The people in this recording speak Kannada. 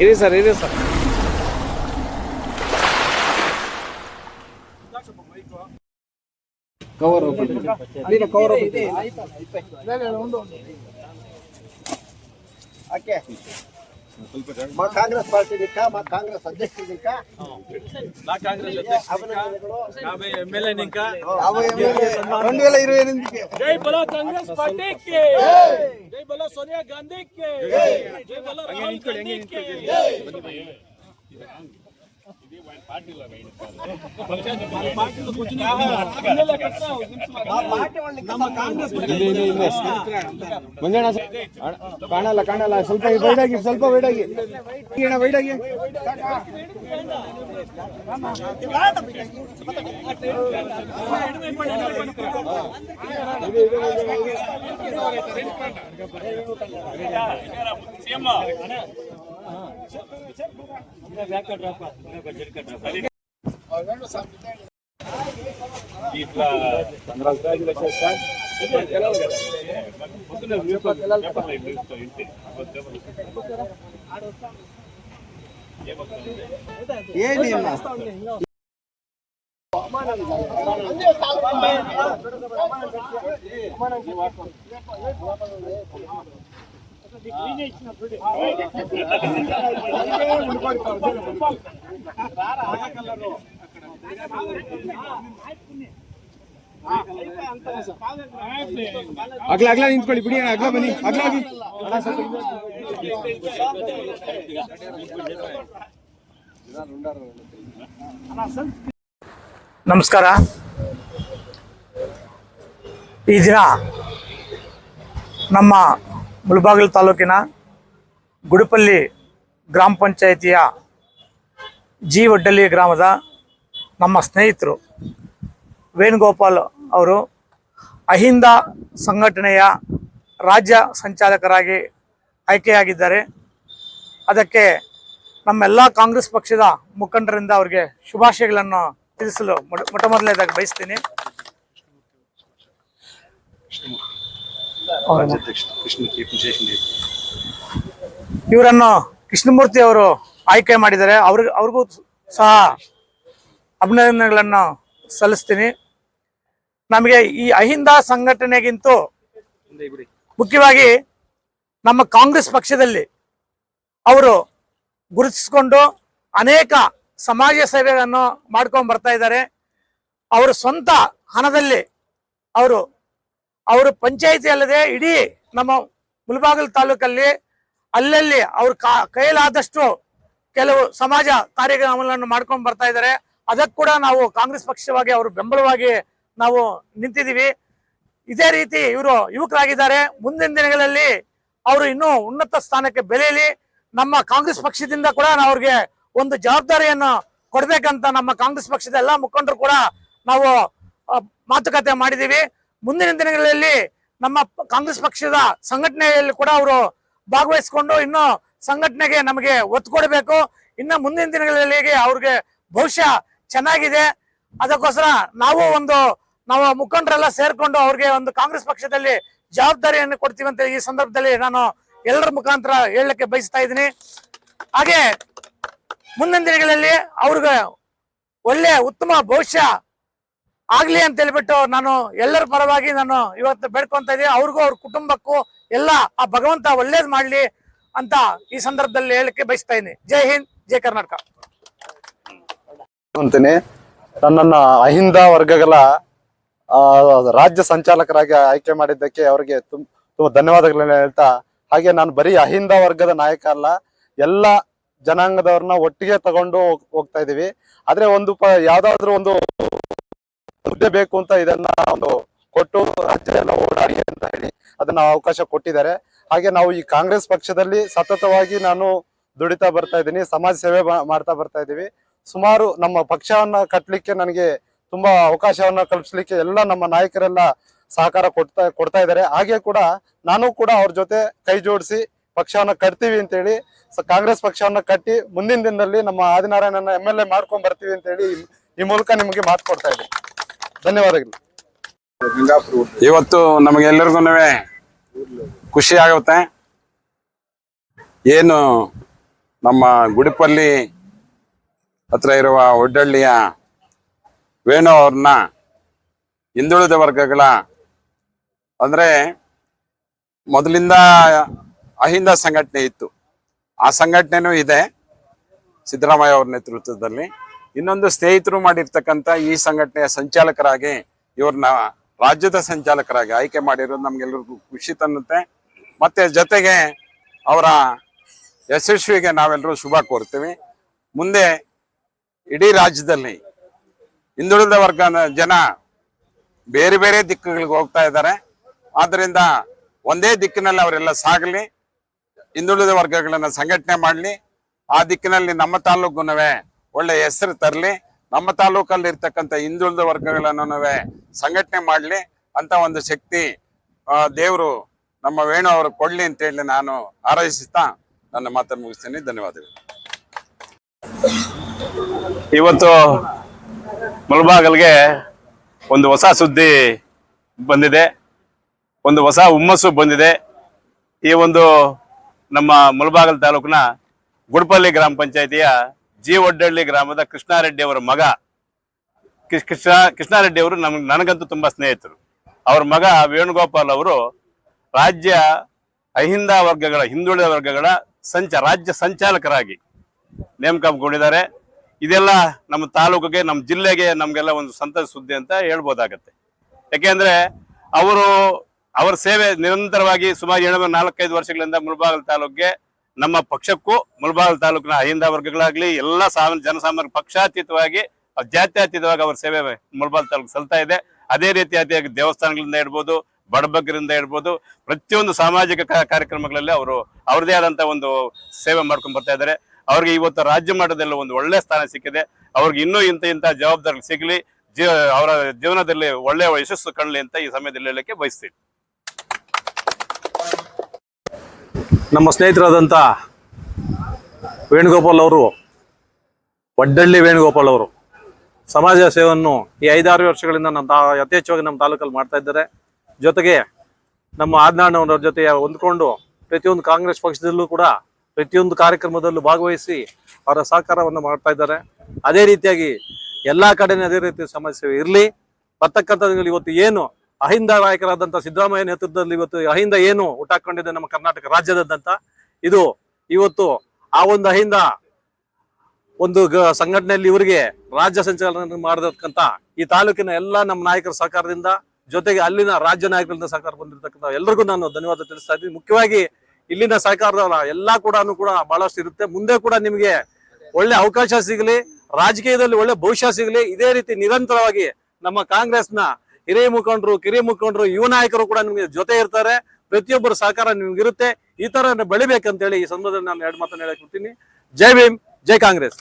ಇದೆ ಸರ್, ಇದೆ ಸರ್. ಕವರ್ ಕಾಂಗ್ರೆಸ್ ಪಾರ್ಟಿ మా కాంగ్రెస్ అధ్యక్షుడు నా కాంగ్రెస్ అధ్యక్షుడు ఎమ్మెల్యే ఇంకా 2028 జై బోలో కాంగ్రెస్ పార్టీ కి జై బోలో సోనియా గాంధీ కి జై బోలో రాహుల్ గాంధీ కి ఇది పార్టీలో పార్టీలో కూర్చుని ನಮ್ಮ ಕಾಂಗ್ರೆಸ್ ಮಂಜಣ್ಣ ಕಾಣಲ್ಲ ಸ್ವಲ್ಪ ವೈಡಾಗಿ ವೈಡಾಗಿ ఇట్లా ಅಗ್ಲ ನಿಂತ್ಕೊಳ್ಳಿ ಬಿಡಿ ಅಗ್ಲ ಬನ್ನಿ ಅಗ್ಲಾಗಿ ನಮಸ್ಕಾರ. ಈ ದಿನ ನಮ್ಮ ಮುಳಬಾಗಿಲು ತಾಲೂಕಿನ ಗುಡಿಪಲ್ಲಿ ಗ್ರಾಮ ಪಂಚಾಯಿತಿಯ ಜಿ ಒಡ್ಡಳ್ಳಿ ಗ್ರಾಮದ ನಮ್ಮ ಸ್ನೇಹಿತರು ವೇಣುಗೋಪಾಲ್ ಅವರು ಅಹಿಂದ ಸಂಘಟನೆಯ ರಾಜ್ಯ ಸಂಚಾಲಕರಾಗಿ ಆಯ್ಕೆಯಾಗಿದ್ದಾರೆ. ಅದಕ್ಕೆ ನಮ್ಮೆಲ್ಲ ಕಾಂಗ್ರೆಸ್ ಪಕ್ಷದ ಮುಖಂಡರಿಂದ ಅವರಿಗೆ ಶುಭಾಶಯಗಳನ್ನು ತಿಳಿಸಲು ಮೊಟ್ಟಮೊದಲನೇದಾಗಿ ಬಯಸ್ತೀನಿ. ಇವರನ್ನು ಕೃಷ್ಣಮೂರ್ತಿ ಅವರು ಆಯ್ಕೆ ಮಾಡಿದ್ದಾರೆ. ಅವ್ರಿಗೂ ಸಹ ಅಭಿನಂದನೆಗಳನ್ನು ಸಲ್ಲಿಸ್ತೀನಿ. ನಮಗೆ ಈ ಅಹಿಂದ ಸಂಘಟನೆಗಿಂತೂ ಮುಖ್ಯವಾಗಿ ನಮ್ಮ ಕಾಂಗ್ರೆಸ್ ಪಕ್ಷದಲ್ಲಿ ಅವರು ಗುರುತಿಸಿಕೊಂಡು ಅನೇಕ ಸಮಾಜ ಸೇವೆಯನ್ನು ಮಾಡ್ಕೊಂಡು ಬರ್ತಾ ಇದ್ದಾರೆ. ಅವರು ಸ್ವಂತ ಹಣದಲ್ಲಿ ಅವರು ಪಂಚಾಯಿತಿ ಅಲ್ಲದೆ ಇಡೀ ನಮ್ಮ ಮುಳಬಾಗಿಲು ತಾಲೂಕಲ್ಲಿ ಅಲ್ಲಲ್ಲಿ ಅವ್ರ ಕೈಲಾದಷ್ಟು ಕೆಲವು ಸಮಾಜ ಕಾರ್ಯಕ್ರಮಗಳನ್ನು ಮಾಡ್ಕೊಂಡು ಬರ್ತಾ ಇದ್ದಾರೆ. ಅದಕ್ಕೆ ಕೂಡ ನಾವು ಕಾಂಗ್ರೆಸ್ ಪಕ್ಷವಾಗಿ ಅವರು ಬೆಂಬಲವಾಗಿ ನಾವು ನಿಂತಿದ್ದೀವಿ. ಇದೇ ರೀತಿ ಇವರು ಯುವಕರಾಗಿದ್ದಾರೆ. ಮುಂದಿನ ದಿನಗಳಲ್ಲಿ ಅವರು ಇನ್ನೂ ಉನ್ನತ ಸ್ಥಾನಕ್ಕೆ ಬೆಳೆಯಲಿ. ನಮ್ಮ ಕಾಂಗ್ರೆಸ್ ಪಕ್ಷದಿಂದ ಕೂಡ ನಾವು ಅವ್ರಿಗೆ ಒಂದು ಜವಾಬ್ದಾರಿಯನ್ನು ಕೊಡ್ಬೇಕಂತ ನಮ್ಮ ಕಾಂಗ್ರೆಸ್ ಪಕ್ಷದ ಎಲ್ಲ ಮುಖಂಡರು ಕೂಡ ನಾವು ಮಾತುಕತೆ ಮಾಡಿದ್ದೀವಿ. ಮುಂದಿನ ದಿನಗಳಲ್ಲಿ ನಮ್ಮ ಕಾಂಗ್ರೆಸ್ ಪಕ್ಷದ ಸಂಘಟನೆಯಲ್ಲಿ ಕೂಡ ಅವರು ಭಾಗವಹಿಸಿಕೊಂಡು ಇನ್ನೂ ಸಂಘಟನೆಗೆ ನಮಗೆ ಒತ್ತು ಕೊಡಬೇಕು. ಇನ್ನು ಮುಂದಿನ ದಿನಗಳಲ್ಲಿ ಅವ್ರಿಗೆ ಭವಿಷ್ಯ ಚೆನ್ನಾಗಿದೆ. ಅದಕ್ಕೋಸ್ಕರ ನಾವು ಮುಖಂಡರೆಲ್ಲ ಸೇರ್ಕೊಂಡು ಅವ್ರಿಗೆ ಒಂದು ಕಾಂಗ್ರೆಸ್ ಪಕ್ಷದಲ್ಲಿ ಜವಾಬ್ದಾರಿಯನ್ನು ಕೊಡ್ತೀವಿ ಅಂತ ಈ ಸಂದರ್ಭದಲ್ಲಿ ನಾನು ಎಲ್ಲರ ಮುಖಾಂತರ ಹೇಳಲಿಕ್ಕೆ ಬಯಸ್ತಾ ಇದ್ದೀನಿ. ಹಾಗೆ ಮುಂದಿನ ದಿನಗಳಲ್ಲಿ ಅವ್ರಿಗೆ ಒಳ್ಳೆ ಉತ್ತಮ ಭವಿಷ್ಯ ಆಗ್ಲಿ ಅಂತ ಹೇಳ್ಬಿಟ್ಟು ನಾನು ಎಲ್ಲರ ಪರವಾಗಿ ನಾನು ಇವತ್ತು ಬೇಡ್ಕೊಂತ ಇದ್ದೀನಿ. ಅವ್ರಿಗೂ ಅವ್ರ ಕುಟುಂಬಕ್ಕೂ ಎಲ್ಲ ಆ ಭಗವಂತ ಒಳ್ಳೇದ್ ಮಾಡ್ಲಿ ಅಂತ ಈ ಸಂದರ್ಭದಲ್ಲಿ ಹೇಳಕ್ಕೆ ಬಯಸ್ತಾ ಇದ್ದೀನಿ. ಜೈ ಹಿಂದ್, ಜೈ ಕರ್ನಾಟಕ ಅಂತೀನಿ. ನನ್ನನ್ನು ಅಹಿಂದ ವರ್ಗಗಳ ರಾಜ್ಯ ಸಂಚಾಲಕರಾಗಿ ಆಯ್ಕೆ ಮಾಡಿದ್ದಕ್ಕೆ ಅವರಿಗೆ ತುಂಬಾ ಧನ್ಯವಾದಗಳನ್ನ ಹೇಳ್ತಾ, ಹಾಗೆ ನಾನು ಬರೀ ಅಹಿಂದ ವರ್ಗದ ನಾಯಕ ಅಲ್ಲ, ಎಲ್ಲ ಜನಾಂಗದವ್ರನ್ನ ಒಟ್ಟಿಗೆ ತಗೊಂಡು ಹೋಗ್ತಾ ಇದೀವಿ. ಆದ್ರೆ ಯಾವ್ದಾದ್ರು ಒಂದು ಹುದ್ದೆ ಬೇಕು ಅಂತ ಇದನ್ನ ಒಂದು ಕೊಟ್ಟು ರಾಜ್ಯ ಎಲ್ಲ ಓಡಾಡಿ ಅಂತ ಹೇಳಿ ಅದನ್ನ ಅವಕಾಶ ಕೊಟ್ಟಿದ್ದಾರೆ. ಹಾಗೆ ನಾವು ಈ ಕಾಂಗ್ರೆಸ್ ಪಕ್ಷದಲ್ಲಿ ಸತತವಾಗಿ ನಾನು ದುಡಿತಾ ಬರ್ತಾ ಇದ್ದೀನಿ, ಸಮಾಜ ಸೇವೆ ಮಾಡ್ತಾ ಬರ್ತಾ ಇದೀವಿ. ಸುಮಾರು ನಮ್ಮ ಪಕ್ಷವನ್ನ ಕಟ್ಟಲಿಕ್ಕೆ ನನಗೆ ತುಂಬಾ ಅವಕಾಶವನ್ನ ಕಲ್ಪಿಸ್ಲಿಕ್ಕೆ ಎಲ್ಲ ನಮ್ಮ ನಾಯಕರೆಲ್ಲ ಸಹಕಾರ ಕೊಡ್ತಾ ಇದ್ದಾರೆ. ಹಾಗೆ ಕೂಡ ನಾನು ಕೂಡ ಅವ್ರ ಜೊತೆ ಕೈ ಜೋಡಿಸಿ ಪಕ್ಷವನ್ನ ಕಟ್ತೀವಿ ಅಂತ ಹೇಳಿ, ಕಾಂಗ್ರೆಸ್ ಪಕ್ಷವನ್ನ ಕಟ್ಟಿ ಮುಂದಿನ ದಿನದಲ್ಲಿ ನಮ್ಮ ಆದಿನಾರಾಯಣನ MLA ಮಾಡ್ಕೊಂಡ್ ಬರ್ತೀವಿ ಅಂತ ಹೇಳಿ ಈ ಮೂಲಕ ನಿಮಗೆ ಮಾತು ಕೊಡ್ತಾ ಇದ್ದೀನಿ. ಧನ್ಯವಾದಗಳು. ಇವತ್ತು ನಮಗೆಲ್ಲರಿಗೂ ಖುಷಿ ಆಗುತ್ತೆ. ಏನು ನಮ್ಮ ಗುಡಿಪಲ್ಲಿ ಹತ್ರ ಇರುವ ಒಡ್ಡಳ್ಳಿಯ ವೇಣು ಅವ್ರನ್ನ ಹಿಂದುಳಿದ ವರ್ಗಗಳ ಅಂದ್ರೆ ಮೊದಲಿಂದ ಅಹಿಂದ ಸಂಘಟನೆ ಇತ್ತು, ಆ ಸಂಘಟನೆನೂ ಇದೆ ಸಿದ್ದರಾಮಯ್ಯ ಅವ್ರ ನೇತೃತ್ವದಲ್ಲಿ. ಇನ್ನೊಂದು ಸ್ನೇಹಿತರು ಮಾಡಿರ್ತಕ್ಕಂಥ ಈ ಸಂಘಟನೆಯ ಸಂಚಾಲಕರಾಗಿ ಇವ್ರನ್ನ ರಾಜ್ಯದ ಸಂಚಾಲಕರಾಗಿ ಆಯ್ಕೆ ಮಾಡಿರೋದು ನಮ್ಗೆಲ್ರಿಗೂ ಖುಷಿ ತನ್ನುತ್ತೆ. ಮತ್ತೆ ಜೊತೆಗೆ ಅವರ ಯಶಸ್ವಿಗೆ ನಾವೆಲ್ಲರೂ ಶುಭ ಕೋರ್ತೀವಿ. ಮುಂದೆ ಇಡೀ ರಾಜ್ಯದಲ್ಲಿ ಹಿಂದುಳಿದ ವರ್ಗದ ಜನ ಬೇರೆ ಬೇರೆ ದಿಕ್ಕುಗಳಿಗೆ ಹೋಗ್ತಾ ಇದ್ದಾರೆ. ಆದ್ರಿಂದ ಒಂದೇ ದಿಕ್ಕಿನಲ್ಲಿ ಅವರೆಲ್ಲ ಸಾಗಲಿ, ಹಿಂದುಳಿದ ವರ್ಗಗಳನ್ನ ಸಂಘಟನೆ ಮಾಡಲಿ, ಆ ದಿಕ್ಕಿನಲ್ಲಿ ನಮ್ಮ ತಾಲೂಕುನವೇ ಒಳ್ಳೆ ಹೆಸರು ತರಲಿ, ನಮ್ಮ ತಾಲೂಕಲ್ಲಿ ಇರ್ತಕ್ಕಂಥ ಹಿಂದುಳಿದ ವರ್ಗಗಳನ್ನು ಸಂಘಟನೆ ಮಾಡಲಿ ಅಂತ ಒಂದು ಶಕ್ತಿ ದೇವರು ನಮ್ಮ ವೇಣು ಅವರು ಕೊಡ್ಲಿ ಅಂತೇಳಿ ನಾನು ಹಾರೈಸುತ್ತಾ ನನ್ನ ಮಾತನ್ನು ಮುಗಿಸ್ತೀನಿ. ಧನ್ಯವಾದಗಳು. ಇವತ್ತು ಮುಳಬಾಗಿಲಿಗೆ ಒಂದು ಹೊಸ ಸುದ್ದಿ ಬಂದಿದೆ, ಒಂದು ಹೊಸ ಹುಮ್ಮಸ್ಸು ಬಂದಿದೆ. ಈ ಒಂದು ನಮ್ಮ ಮುಳಬಾಗಿಲು ತಾಲೂಕಿನ ಗುಡ್ಪಲ್ಲಿ ಗ್ರಾಮ ಪಂಚಾಯಿತಿಯ ಜಿ ಒಡ್ಡಳ್ಳಿ ಗ್ರಾಮದ ಕೃಷ್ಣಾರೆಡ್ಡಿ ಅವರ ಮಗ ಕೃಷ್ಣಾರೆಡ್ಡಿ ಅವರು ನನಗಂತೂ ತುಂಬಾ ಸ್ನೇಹಿತರು. ಅವ್ರ ಮಗ ವೇಣುಗೋಪಾಲ್ ಅವರು ರಾಜ್ಯ ಅಹಿಂದ ವರ್ಗಗಳ ಹಿಂದುಳಿದ ವರ್ಗಗಳ ರಾಜ್ಯ ಸಂಚಾಲಕರಾಗಿ ನೇಮಕಗೊಂಡಿದ್ದಾರೆ. ಇದೆಲ್ಲ ನಮ್ಮ ತಾಲೂಕಿಗೆ, ನಮ್ಮ ಜಿಲ್ಲೆಗೆ, ನಮ್ಗೆಲ್ಲ ಒಂದು ಸಂತಸ ಸುದ್ದಿ ಅಂತ ಹೇಳ್ಬೋದಾಗತ್ತೆ. ಯಾಕೆಂದ್ರೆ ಅವರ ಸೇವೆ ನಿರಂತರವಾಗಿ ಸುಮಾರು 4-5 ವರ್ಷಗಳಿಂದ ಮುಳಬಾಗಿಲು ತಾಲೂಕಿಗೆ, ನಮ್ಮ ಪಕ್ಷಕ್ಕೂ ಮುಳಬಾಗಿಲು ತಾಲೂಕಿನ ಅಹಿಂದ ವರ್ಗಗಳಾಗ್ಲಿ ಎಲ್ಲ ಜನಸಾಮಾನ್ಯ ಪಕ್ಷಾತೀತವಾಗಿ ಜಾತ್ಯತೀತವಾಗಿ ಅವರ ಸೇವೆ ಮುಳಬಾಗಿಲು ತಾಲೂಕು ಸಲ್ತಾ ಇದೆ. ಅದೇ ರೀತಿಯಾಗಿ ದೇವಸ್ಥಾನಗಳಿಂದ ಇರ್ಬೋದು, ಬಡಬಗ್ಗರಿಂದ ಇರ್ಬೋದು, ಪ್ರತಿಯೊಂದು ಸಾಮಾಜಿಕ ಕಾರ್ಯಕ್ರಮಗಳಲ್ಲಿ ಅವರು ಅವ್ರದೇ ಆದಂತ ಒಂದು ಸೇವೆ ಮಾಡ್ಕೊಂಡು ಬರ್ತಾ ಇದ್ದಾರೆ. ಅವ್ರಿಗೆ ಇವತ್ತು ರಾಜ್ಯ ಮಟ್ಟದಲ್ಲಿ ಒಂದು ಒಳ್ಳೆ ಸ್ಥಾನ ಸಿಕ್ಕಿದೆ. ಅವ್ರಿಗೆ ಇನ್ನೂ ಇಂಥ ಜವಾಬ್ದಾರಿ ಸಿಗಲಿ, ಅವರ ಜೀವನದಲ್ಲಿ ಒಳ್ಳೆಯ ಯಶಸ್ಸು ಕಾಣಲಿ ಅಂತ ಈ ಸಮಯದಲ್ಲಿ ಹೇಳಲಿಕ್ಕೆ ಬಯಸ್ತೀನಿ. ನಮ್ಮ ಸ್ನೇಹಿತರಾದಂಥ ವೇಣುಗೋಪಾಲ್ ಅವರು, ಒಡ್ಡಳ್ಳಿ ವೇಣುಗೋಪಾಲ್ ಅವರು ಸಮಾಜ ಸೇವೆಯನ್ನು ಈ 5-6 ವರ್ಷಗಳಿಂದ ಯಥೇಚ್ಛವಾಗಿ ನಮ್ಮ ತಾಲೂಕಲ್ಲಿ ಮಾಡ್ತಾ ಇದ್ದಾರೆ. ಜೊತೆಗೆ ನಮ್ಮ ಆದ್ನಾಳ್ ಜೊತೆ ಹೊಂದ್ಕೊಂಡು ಪ್ರತಿಯೊಂದು ಕಾಂಗ್ರೆಸ್ ಪಕ್ಷದಲ್ಲೂ ಕೂಡ ಪ್ರತಿಯೊಂದು ಕಾರ್ಯಕ್ರಮದಲ್ಲೂ ಭಾಗವಹಿಸಿ ಅವರ ಸಹಕಾರವನ್ನು ಮಾಡ್ತಾ ಇದ್ದಾರೆ. ಅದೇ ರೀತಿಯಾಗಿ ಎಲ್ಲಾ ಕಡೆನೇ ಅದೇ ರೀತಿ ಸಮಾಜ ಸೇವೆ ಇರಲಿ. ಬರ್ತಕ್ಕಂಥದ್ದು ಇವತ್ತು ಏನು ಅಹಿಂದ ನಾಯಕರಾದಂಥ ಸಿದ್ದರಾಮಯ್ಯ ನೇತೃತ್ವದಲ್ಲಿ ಇವತ್ತು ಅಹಿಂದ ಏನು ಹುಟ್ಟಾಕೊಂಡಿದೆ ನಮ್ಮ ಕರ್ನಾಟಕ ರಾಜ್ಯದಾದ್ಯಂತ, ಇದು ಇವತ್ತು ಆ ಒಂದು ಅಹಿಂದ ಒಂದು ಸಂಘಟನೆಯಲ್ಲಿ ಇವರಿಗೆ ರಾಜ್ಯ ಸಂಚಾಲನೆ ಮಾಡತಕ್ಕಂಥ ಈ ತಾಲೂಕಿನ ಎಲ್ಲ ನಮ್ಮ ನಾಯಕರ ಸಹಕಾರದಿಂದ, ಜೊತೆಗೆ ಅಲ್ಲಿನ ರಾಜ್ಯ ನಾಯಕರಿಂದ ಸಹಕಾರ ಬಂದಿರತಕ್ಕಂಥ ಎಲ್ಲರಿಗೂ ನಾನು ಧನ್ಯವಾದ ತಿಳಿಸ್ತಾ ಇದ್ದೀನಿ. ಮುಖ್ಯವಾಗಿ ಇಲ್ಲಿನ ಸಹಕಾರದ ಎಲ್ಲ ಕೂಡ ಬಹಳಷ್ಟು ಇರುತ್ತೆ. ಮುಂದೆ ಕೂಡ ನಿಮಗೆ ಒಳ್ಳೆ ಅವಕಾಶ ಸಿಗಲಿ, ರಾಜಕೀಯದಲ್ಲಿ ಒಳ್ಳೆ ಭವಿಷ್ಯ ಸಿಗಲಿ. ಇದೇ ರೀತಿ ನಿರಂತರವಾಗಿ ನಮ್ಮ ಕಾಂಗ್ರೆಸ್ನ ಹಿರಿಯ ಮುಖಂಡರು, ಕಿರಿಯ ಮುಖಂಡರು, ಯುವ ನಾಯಕರು ಕೂಡ ನಿಮಗೆ ಜೊತೆ ಇರ್ತಾರೆ. ಪ್ರತಿಯೊಬ್ಬರ ಸಹಕಾರ ನಿಮ್ಗಿರುತ್ತೆ. ಈ ತರ ಬೆಳಿಬೇಕಂತೇಳಿ ಈ ಸಂದರ್ಭದಲ್ಲಿ ನಾನು 2 ಮಾತನ್ನು ಹೇಳಕ್ ಬಿಡ್ತೀನಿ. ಜೈ ಭೀಮ್, ಜೈ ಕಾಂಗ್ರೆಸ್.